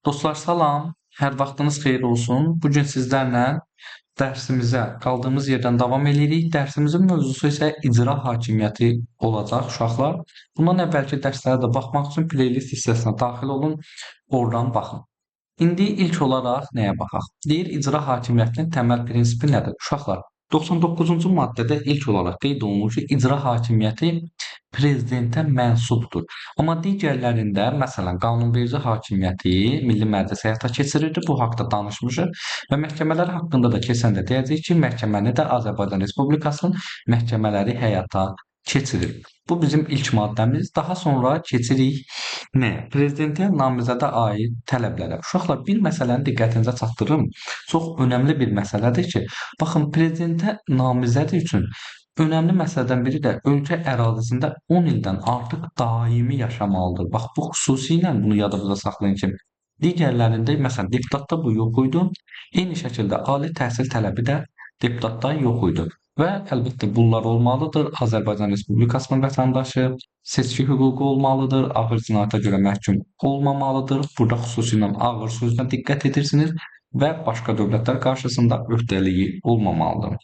Dostlar salam, hər vaxtınız xeyir olsun. Bugün sizlərlə dərsimizə qaldığımız yerdən davam edirik. Dərsimizin mövzusu isə icra hakimiyyəti olacaq uşaqlar. Bundan əvvəlki dərslərə də baxmaq üçün playlist hissəsinə daxil olun, oradan baxın. İndi ilk olaraq nəyə baxaq? Deyir, icra hakimiyyətinin təməl prinsipi nədir? Uşaqlar, 99-cu maddədə ilk olaraq qeyd olunur ki, icra hakimiyyəti prezidentə mənsubdur. Amma digərlərində, məsələn, qanunverici hakimiyyəti Milli Məclis həyata keçirirdi. Bu haqda danışmışıq və məhkəmələr haqqında da keçəndə deyəcəyik ki, məhkəməni də Azərbaycan Respublikasının məhkəmələri həyata keçirir. Bu bizim ilk maddəmiz. Daha sonra keçirik nəyə? Prezidentə namizədə aid tələblərə. Uşaqlar, bir məsələni diqqətinizə çatdırım. Çox önəmli bir məsələdir ki, baxın, prezidentə namizəd üçün önəmli məsələdən biri də ölkə ərazisində 10 ildən artıq daimi yaşamalıdır. Bax, bu xüsusilə bunu yadınızda saxlayın ki, digərlərində, məsələn, deputatda bu yox idi. Eyni şəkildə ali təhsil tələbi də deputatda yox idi. Və əlbəttə bunlar olmalıdır. Azərbaycan Respublikasının vətəndaşı, seçki hüququ olmalıdır, ağır cinayətə görə məhkum olmamalıdır. Burada xüsusilə ağır sözünə diqqət edirsiniz və başqa dövlətlər qarşısında öhdəliyi olmamalıdır.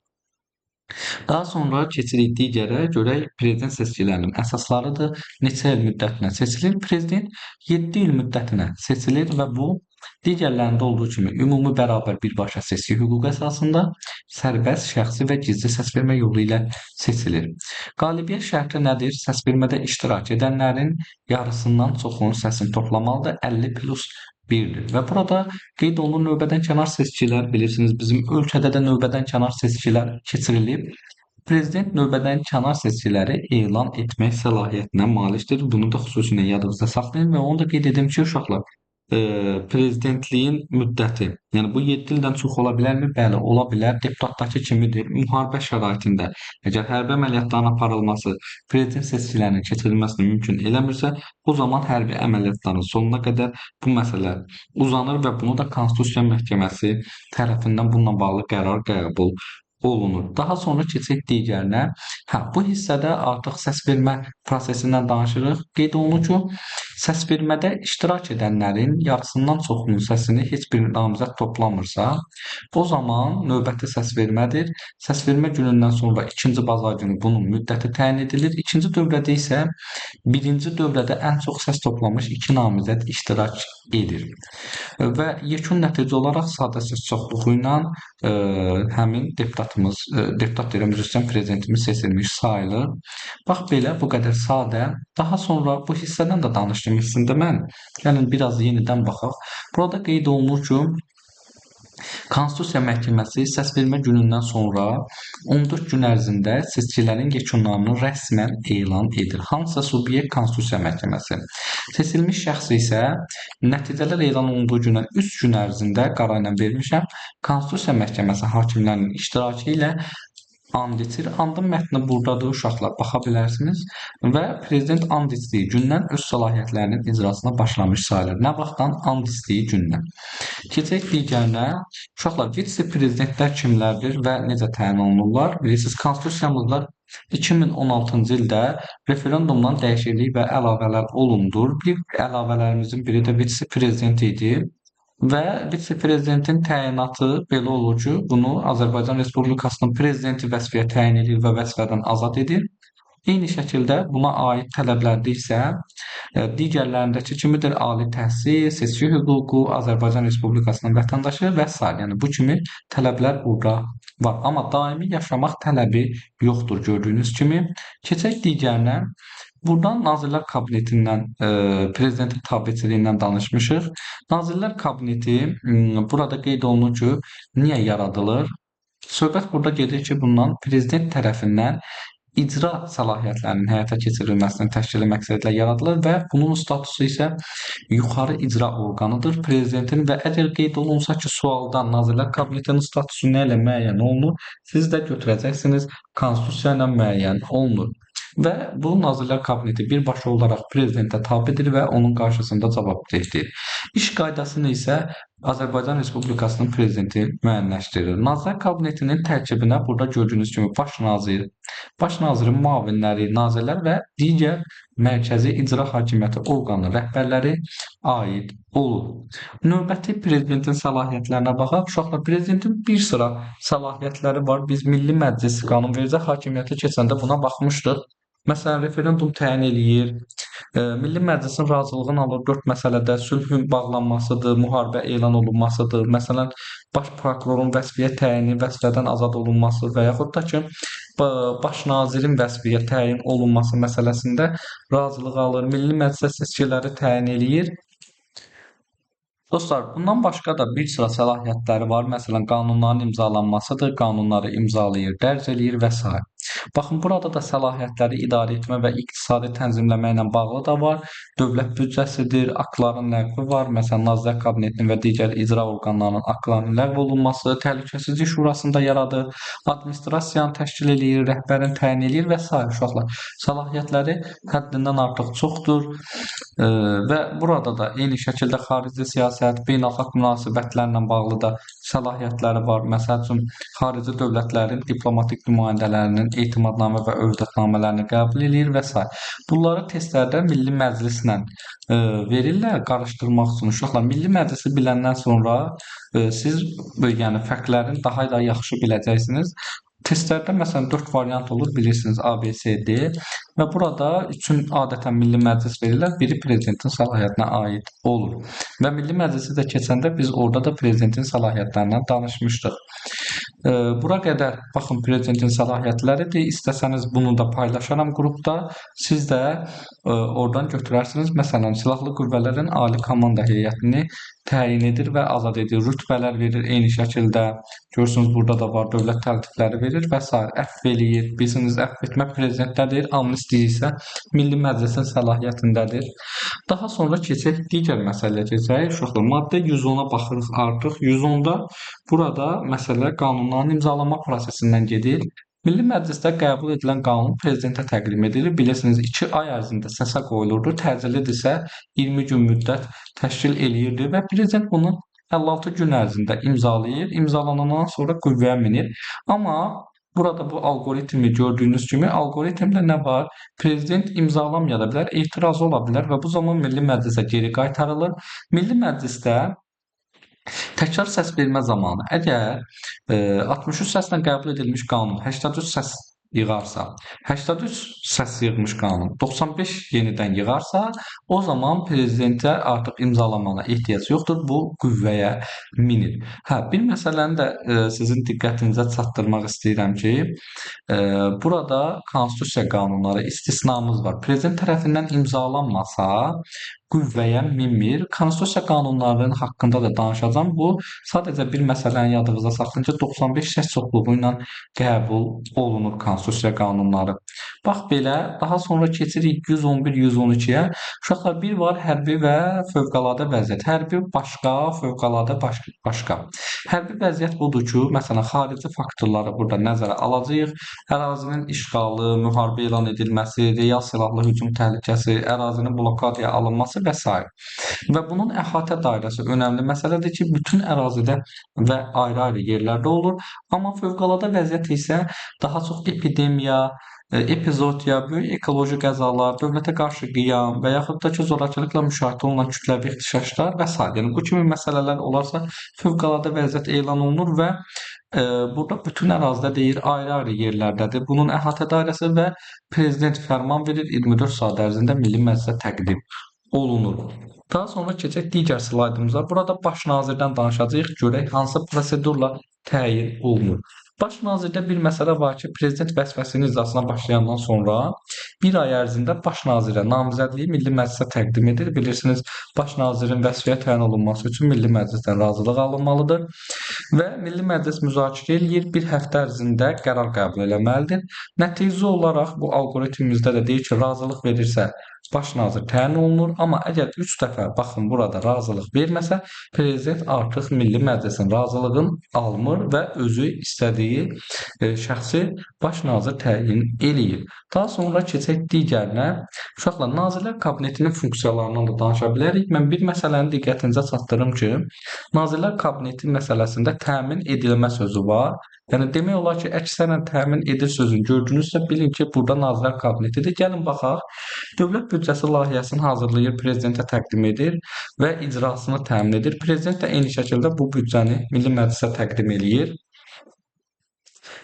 Daha sonra keçirik digərə, görək prezident seçkilərinin əsaslarıdır. Neçə il müddətinə seçilir? Prezident 7 il müddətinə seçilir və bu digərlərində olduğu kimi ümumi bərabər birbaşa seçki hüququ əsasında sərbəst, şəxsi və gizli səsvermə yolu ilə seçilir. Qalibiyyət şərti nədir? Səsvermədə iştirak edənlərin yarısından çoxunun səsini toplamalıdır. 50 plus 1-dir. Və burada qeyd olunur növbədən kənar seçkilər, bilirsiniz, bizim ölkədə də növbədən kənar seçkilər keçirilib. Prezident növbədən kənar seçkiləri elan etmək səlahiyyətinə malikdir. Bunu da xüsusilə yadınızda saxlayın və onu da qeyd edim ki, uşaqlar, prezidentliyin müddəti, yəni bu 7 ildən çox ola bilərmi? Bəli, ola bilər. Deputatdakı kimidir? Müharibə şəraitində əgər hərbi əməliyyatların aparılması prezident seçkilərinin keçirilməsini mümkün eləmirsə, o zaman hərbi əməliyyatların sonuna qədər bu məsələ uzanır və bunu da Konstitusiya Məhkəməsi tərəfindən bununla bağlı qərar qəbul olunur. Daha sonra keçək digərinə. Bu hissədə artıq səsvermə prosesindən danışırıq. Qeyd olunur ki, səsvermədə iştirak edənlərin yarısından çoxunun səsini heç bir namizəd toplamırsa, o zaman növbəti səsvermədir. Səsvermə günündən sonra ikinci bazar günü bunun müddəti təyin edilir. İkinci dövrədə isə birinci dövrədə ən çox səs toplamış 2 namizəd iştirak edir. Və yekun nəticə olaraq sadə səs çoxluğu ilə həmin deputat deyirəm, üzr prezidentimiz seçilmiş sayılır. Bax belə, bu qədər sadə. Daha sonra bu hissədən də danışdım hissində mən. Gəlin biraz yenidən baxaq. Burada qeyd olunur ki, Konstitusiya Məhkəməsi səsvermə günündən sonra 14 gün ərzində seçkilərin yekunlarını rəsmən elan edir. Hansısa subyekt Konstitusiya Məhkəməsi. Seçilmiş şəxs isə nəticələr elan olunduğu gündən 3 gün ərzində qərar ilə vermişəm. Konstitusiya Məhkəməsi hakimlərinin iştirakı ilə and içir. Andın mətni buradadır, uşaqlar, baxa bilərsiniz və prezident and içdiyi gündən öz səlahiyyətlərinin icrasına başlamış sayılır. Nə vaxtdan? And içdiyi gündən. Keçək digərinə. Uşaqlar, vitse-prezidentlər kimlərdir və necə təyin olunurlar? Bilirsiniz, Konstitusiyamızda 2016-cı ildə referendumdan dəyişiklik və əlavələr olundur. Bir əlavələrimizin biri də vitse-prezident idi. Və vitse-prezidentin təyinatı belə olur ki, bunu Azərbaycan Respublikasının prezidenti vəzifəyə təyin edir və vəzifədən azad edir. Eyni şəkildə buna aid tələblərdə isə digərlərindəki kimidir ali təhsil, seçki hüququ, Azərbaycan Respublikasının vətəndaşı və s. Yəni bu kimi tələblər burada var. Amma daimi yaşamaq tələbi yoxdur gördüyünüz kimi. Keçək digərinə. Buradan Nazirlər Kabinetindən, prezidentin tabeçiliyindən danışmışıq. Nazirlər Kabineti burada qeyd olunur ki, niyə yaradılır? Söhbət burada gedir ki, bundan prezident tərəfindən icra səlahiyyətlərinin həyata keçirilməsini təşkili məqsədilə yaradılır və bunun statusu isə yuxarı icra orqanıdır prezidentin və əgər qeyd olunsa ki, sualdan Nazirlər Kabinetinin statusu nə ilə müəyyən olunur, siz də götürəcəksiniz Konstitusiya ilə müəyyən olunur. Və bu Nazirlər Kabineti birbaşa olaraq prezidentə tabedir və onun qarşısında cavabdehdir. İş qaydasını isə Azərbaycan Respublikasının prezidenti müəyyənləşdirir. Nazirlər Kabinetinin tərkibinə burada gördüyünüz kimi baş nazirin müavinləri, nazirlər və digər mərkəzi icra hakimiyyəti orqanı rəhbərləri aid olur. Növbəti prezidentin səlahiyyətlərinə baxaq. Uşaqlar, prezidentin bir sıra səlahiyyətləri var. Biz Milli Məclis qanunverici hakimiyyəti keçəndə buna baxmışdıq. Məsələn, referendum təyin eləyir. Milli Məclisin razılığını alır 4 məsələdə sülhün bağlanmasıdır, müharibə elan olunmasıdır. Məsələn, baş prokurorun vəzifəyə təyini, vəzifədən azad olunması və yaxud da ki, baş nazirin vəzifəyə təyin olunması məsələsində razılıq alır. Milli Məclisə seçkiləri təyin eləyir. Dostlar, bundan başqa da bir sıra səlahiyyətləri var. Məsələn, qanunların imzalanmasıdır, qanunları imzalayır, dərc eləyir və s. Baxın, burada da səlahiyyətləri idarə etmə və iqtisadi tənzimləmə ilə bağlı da var. Dövlət büdcəsidir, aktların ləğvi var. Məsələn, Nazirlər Kabinetinin və digər icra orqanlarının aktlarının ləğv olunması, təhlükəsizlik şurasında yaradır, administrasiyanı təşkil eləyir, rəhbərin təyin eləyir və s. Uşaqlar, səlahiyyətləri həddindən artıq çoxdur. Və burada da eyni şəkildə xarici siyasət, beynəlxalq münasibətlərlə bağlı da səlahiyyətləri var. Məsəl üçün, xarici dövlətlərin diplomatik nümayəndələrinin etimadnamə və övdətnamələrini qəbul eləyir və s. Bunları testlərdə Milli Məclislə verirlər qarışdırmaq üçün. Uşaqlar, Milli Məclisi biləndən sonra siz yəni fərqlərini daha da yaxşı biləcəksiniz. Testlərdə məsələn 4 variant olur, bilirsiniz A, B, C, D və burada üçün adətən Milli Məclis verirlər. Biri prezidentin səlahiyyətinə aid olur. Və Milli Məclisi də keçəndə biz orada da prezidentin səlahiyyətlərindən danışmışdıq. Bura qədər baxın prezidentin səlahiyyətləridir. İstəsəniz bunu da paylaşaram qrupda. Siz də oradan götürərsiniz. Məsələn, silahlı qüvvələrin ali komanda heyətini təyin edir və azad edir. Rütbələr verir eyni şəkildə. Görürsünüz, burada da var, dövlət təltifləri verir və s. Əfv eləyir. Bilirsiniz, əfv etmə prezidentdədir. Amnistiya isə Milli Məclisin səlahiyyətindədir. Daha sonra keçək digər məsələyə keçək. Uşaqlar, maddə 110-a baxırıq artıq. 110-da burada məsələ qanunların imzalanma prosesindən gedir. Milli Məclisdə qəbul edilən qanun prezidentə təqdim edilir. Bilirsiniz, 2 ay ərzində səsə qoyulurdu. Təcilidirsə 20 gün müddət təşkil eləyirdi və prezident bunu 56 gün ərzində imzalayır. İmzalanandan sonra qüvvəyə minir. Amma burada bu algoritmi gördüyünüz kimi algoritmdə nə var? Prezident imzalamaya da bilər, etirazı ola bilər və bu zaman Milli Məclisə geri qaytarılır. Milli Məclisdə təkrar səs vermə zamanı əgər 63 səslə qəbul edilmiş qanun 83 səs yığarsa, 83 səs yığmış qanun 95 yenidən yığarsa, o zaman prezidentə artıq imzalamana ehtiyac yoxdur, bu qüvvəyə minir. Bir məsələni də sizin diqqətinizə çatdırmaq istəyirəm ki, burada konstitusiya qanunları istisnamız var. Prezident tərəfindən imzalanmasa, qüvvəyə minmir. Konstitusiya qanunlarının haqqında da danışacağam. Bu sadəcə bir məsələni yadınızda saxlayın ki, 95 səs çoxluğu ilə qəbul olunur konstitusiya qanunları. Bax belə, daha sonra keçirik 111-112-yə. Uşaqlar, bir var hərbi və fövqəladə vəziyyət. Hərbi başqa, fövqəladə başqa. Hərbi vəziyyət budur ki, məsələn, xarici faktorları burada nəzərə alacağıq. Ərazinin işğalı, müharibə elan edilməsi, real silahlı hücum təhlükəsi, ərazinin blokadaya alınması və s. Və bunun əhatə dairəsi önəmli məsələdir ki, bütün ərazidə və ayrı-ayrı yerlərdə olur. Amma fövqəladə vəziyyət isə daha çox epidemiya, epizodiya, böyük ekoloji qəzalar, dövlətə qarşı qiyam və yaxud da ki, zorakılıqla müşahidə olunan kütləvi ixtişaşlar və s. Yəni, bu kimi məsələlər olarsa, fövqəladə vəziyyət elan olunur və burada bütün ərazidə deyir, ayrı-ayrı yerlərdədir. Bunun əhatə dairəsi və prezident fərman verir, 24 saat ərzində Milli Məclisə təqdim olunur. Daha sonra keçək digər slaydımıza. Burada baş nazirdən danışacağıq, görək hansı prosedurla təyin olunur. Baş nazirdə bir məsələ var ki, prezident vəzifəsinin icrasına başlayandan sonra bir ay ərzində baş nazirə namizədliyi Milli Məclisə təqdim edir. Bilirsiniz, baş nazirin vəzifəyə təyin olunması üçün Milli Məclisdən razılıq alınmalıdır və Milli Məclis müzakirə eləyir, bir həftə ərzində qərar qəbul eləməlidir. Nəticə olaraq bu algoritmimizdə də deyir ki, razılıq verirsə baş nazir təyin olunur. Amma əgər 3 dəfə baxın burada razılıq verməsə, prezident artıq Milli Məclisin razılığını almır və özü istədiyi şəxsi baş nazir təyin eləyir. Daha sonra keçək digərinə. Uşaqlar, Nazirlər Kabinetinin funksiyalarından da danışa bilərik. Mən bir məsələni diqqətinizə çatdırım ki, Nazirlər Kabineti məsələsində təmin edilmə sözü var. Yəni demək olar ki, əksərən təmin edir sözünü gördünüzsə, bilin ki, burada Nazirlər Kabinetidir. Gəlin baxaq. Dövlət büdcəsi layihəsini hazırlayır, prezidentə təqdim edir və icrasını təmin edir. Prezident də eyni şəkildə bu büdcəni Milli Məclisə təqdim eləyir.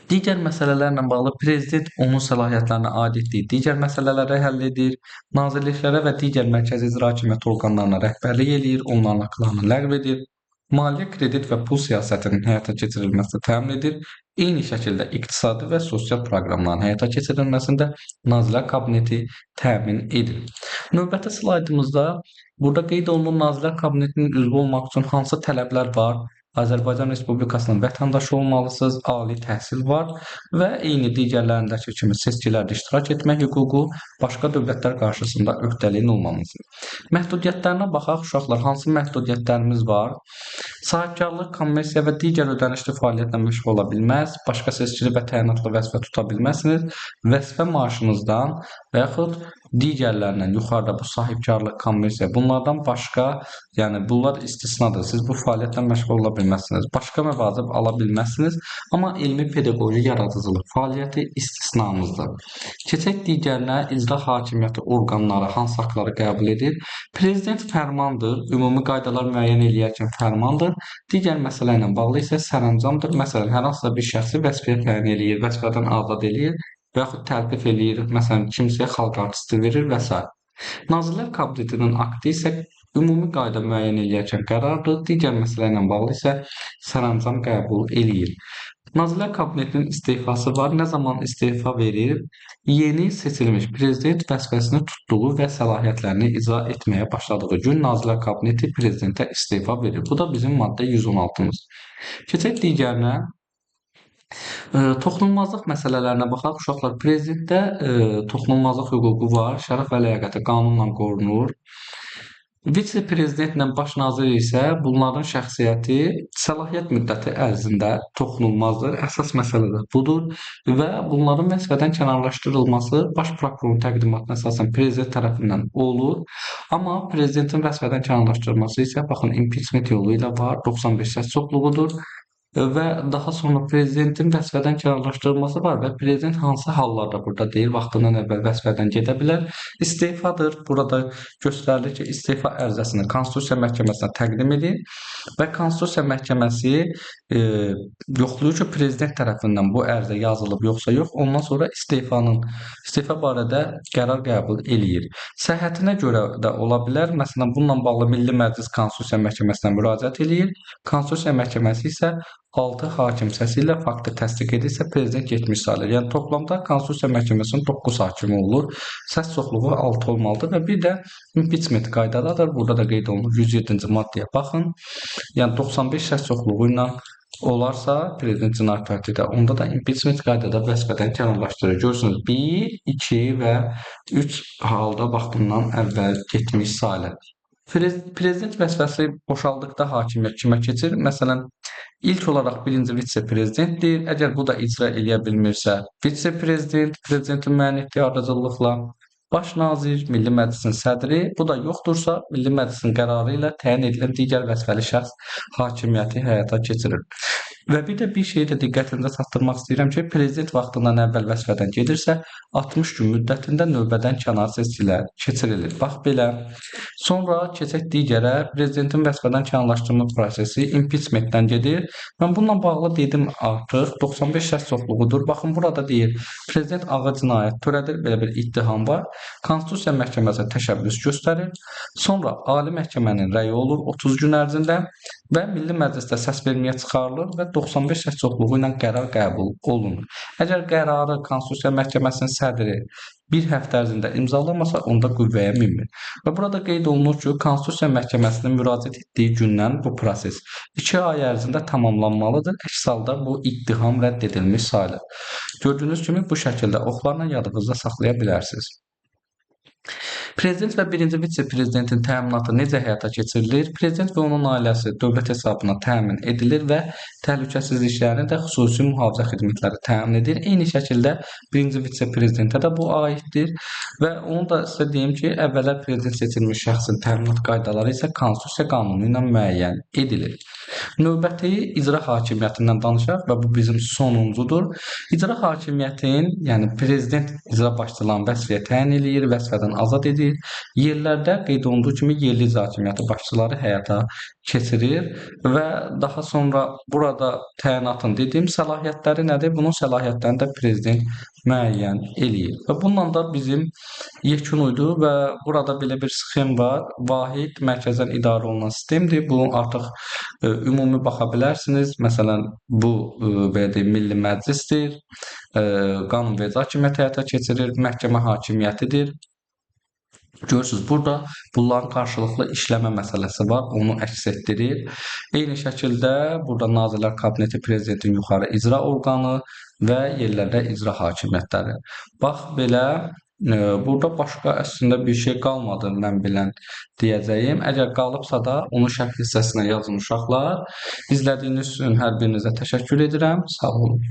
Digər məsələlərlə bağlı prezident onun səlahiyyətlərinə aid etdiyi digər məsələləri həll edir, nazirliklərə və digər mərkəzi icra hakimiyyəti orqanlarına rəhbərlik eləyir, onların haqlarını ləğv edir, maliyyə, kredit və pul siyasətinin həyata keçirilməsini təmin edir, eyni şəkildə iqtisadi və sosial proqramların həyata keçirilməsində Nazirlər Kabineti təmin edir. Növbəti slaydımızda burada qeyd olunan Nazirlər Kabinetinin üzvü olmaq üçün hansı tələblər var? Azərbaycan Respublikasının vətəndaşı olmalısınız, ali təhsil var və eyni digərlərindəki kimi seçkilərdə iştirak etmək hüququ, başqa dövlətlər qarşısında öhdəliyin olmalıdır. Məhdudiyyətlərinə baxaq, uşaqlar, hansı məhdudiyyətlərimiz var? Sahibkarlıq, kommersiya və digər ödənişli fəaliyyətlə məşğul ola bilməz, başqa seçkili və təyinatlı vəzifə tuta bilməzsiniz, vəzifə maaşınızdan və yaxud digərlərindən yuxarıda bu sahibkarlıq, kommersiya, bunlardan başqa, yəni bunlar istisnadır. Siz bu fəaliyyətlə məşğul ola bilməzsiniz. Başqa məvacib ala bilməzsiniz, amma elmi pedaqoji yaradıcılıq fəaliyyəti istisnamızdır. Keçək digərinə, icra hakimiyyəti orqanları hansı haqları qəbul edir? Prezident fərmandır, ümumi qaydalar müəyyən eləyərkən fərmandır. Digər məsələ ilə bağlı isə sərəncamdır. Məsələn, hər hansısa bir şəxsi vəzifəyə təyin eləyir, vəzifədən azad eləyir və yaxud təltif eləyir, məsələn, kimsəyə xalq artisti verir və s. Nazirlər Kabinetinin aktı isə ümumi qayda müəyyən eləyərkən qərardır, digər məsələ ilə bağlı isə sərəncam qəbul eləyir. Nazirlər Kabinetinin istefası var. Nə zaman istefa verir? Yeni seçilmiş prezident vəzifəsini tutduğu və səlahiyyətlərini icra etməyə başladığı gün Nazirlər Kabineti prezidentə istefa verir. Bu da bizim maddə 116-mız. Keçək digərinə. Toxunulmazlıq məsələlərinə baxaq. Uşaqlar, prezidentdə toxunulmazlıq hüququ var. Şərəf və ləyaqəti qanunla qorunur. Vitse-prezidentlə baş nazir isə bunların şəxsiyyəti səlahiyyət müddəti ərzində toxunulmazdır. Əsas məsələ də budur və bunların vəzifədən kənarlaşdırılması baş prokurorun təqdimatına əsasən prezident tərəfindən olur. Amma prezidentin vəzifədən kənarlaşdırılması isə baxın impeachment yolu ilə var, 95 səs çoxluğudur və daha sonra prezidentin vəzifədən kənarlaşdırılması var və prezident hansı hallarda burada deyil, vaxtından əvvəl vəzifədən gedə bilər. İstefadır. Burada göstərilir ki, istefa ərizəsini Konstitusiya Məhkəməsinə təqdim edir və Konstitusiya Məhkəməsi yoxlayır ki, prezident tərəfindən bu ərizə yazılıb yoxsa yox. Ondan sonra istefa barədə qərar qəbul eləyir. Səhhətinə görə də ola bilər. Məsələn, bununla bağlı Milli Məclis Konstitusiya Məhkəməsinə müraciət eləyir. Konstitusiya Məhkəməsi isə 6 hakim səsi ilə faktı təsdiq edirsə, prezident getmiş sayılır. Yəni toplamda Konstitusiya Məhkəməsinin 9 hakimi olur. Səs çoxluğu 6 olmalıdır və bir də impeachment qaydadadır. Burada da qeyd olunur 107-ci maddəyə baxın. Yəni 95 səs çoxluğu ilə olarsa prezident cinayət fərdidir. Onda da impeachment qaydada vəzifədən kənarlaşdırır. Görürsünüz 1, 2 və 3 halda vaxtından əvvəl getmiş sayılır. Prezident vəzifəsi boşaldıqda hakimiyyət kimə keçir? Məsələn, ilk olaraq birinci vitse-prezidentdir. Əgər bu da icra eləyə bilmirsə, vitse-prezident, prezidentin müəyyən etdiyi ardıcıllıqla, baş nazir, Milli Məclisin sədri, bu da yoxdursa, Milli Məclisin qərarı ilə təyin edilən digər vəzifəli şəxs hakimiyyəti həyata keçirir. Və bir də bir şeyi də diqqətinizə çatdırmaq istəyirəm ki, prezident vaxtından əvvəl vəzifədən gedirsə, 60 gün müddətində növbədən kənar seçkilər keçirilir. Bax belə. Sonra keçək digərə, prezidentin vəzifədən kənarlaşdırma prosesi impeachmentdən gedir. Mən bununla bağlı dedim artıq, 95 şəxs çoxluğudur. Baxın, burada deyir, prezident ağır cinayət törədir, belə bir ittiham var. Konstitusiya Məhkəməsi təşəbbüs göstərir. Sonra Ali Məhkəmənin rəyi olur 30 gün ərzində və Milli Məclisdə səs verməyə çıxarılır və 95 səs çoxluğu ilə qərar qəbul olunur. Əgər qərarı Konstitusiya Məhkəməsinin sədri bir həftə ərzində imzalamasa, onda qüvvəyə minmir. Və burada qeyd olunur ki, Konstitusiya Məhkəməsinin müraciət etdiyi gündən bu proses 2 ay ərzində tamamlanmalıdır. Əks halda bu ittiham rədd edilmiş sayılır. Gördüyünüz kimi bu şəkildə oxlarla yadınızda saxlaya bilərsiniz. Prezident və birinci vitse-prezidentin təminatı necə həyata keçirilir? Prezident və onun ailəsi dövlət hesabına təmin edilir və təhlükəsizlik işlərini də xüsusi mühafizə xidmətləri təmin edir. Eyni şəkildə birinci vitse-prezidentə də bu aiddir və onu da sizə deyim ki, əvvəllər prezident seçilmiş şəxsin təminat qaydaları isə Konstitusiya qanunu ilə müəyyən edilir. Növbəti icra hakimiyyətindən danışaq və bu bizim sonuncudur. İcra hakimiyyətin, yəni prezident icra başçılarını vəzifəyə təyin eləyir, vəzifədən azad edir. Yerlərdə qeyd olunduğu kimi yerli icra hakimiyyəti başçıları həyata keçirir və daha sonra burada təyinatın dediyim səlahiyyətləri nədir? Bunun səlahiyyətlərini də prezident müəyyən eləyir. Və bununla da bizim yekun idi və burada belə bir sxem var. Vahid mərkəzdən idarə olunan sistemdir. Bu artıq ümumi baxa bilərsiniz. Məsələn, bu belə deyim, Milli Məclisdir, qanunverici hakimiyyət həyata keçirir, məhkəmə hakimiyyətidir. Görürsüz, burada bunların qarşılıqlı işləmə məsələsi var, onu əks etdirir. Eyni şəkildə burada Nazirlər Kabineti prezidentin yuxarı icra orqanı və yerlərdə icra hakimiyyətləri. Bax belə, burada başqa əslində bir şey qalmadı mən bilən deyəcəyim. Əgər qalıbsa da onu şərh hissəsinə yazın uşaqlar. İzlədiyiniz üçün hər birinizə təşəkkür edirəm. Sağ olun.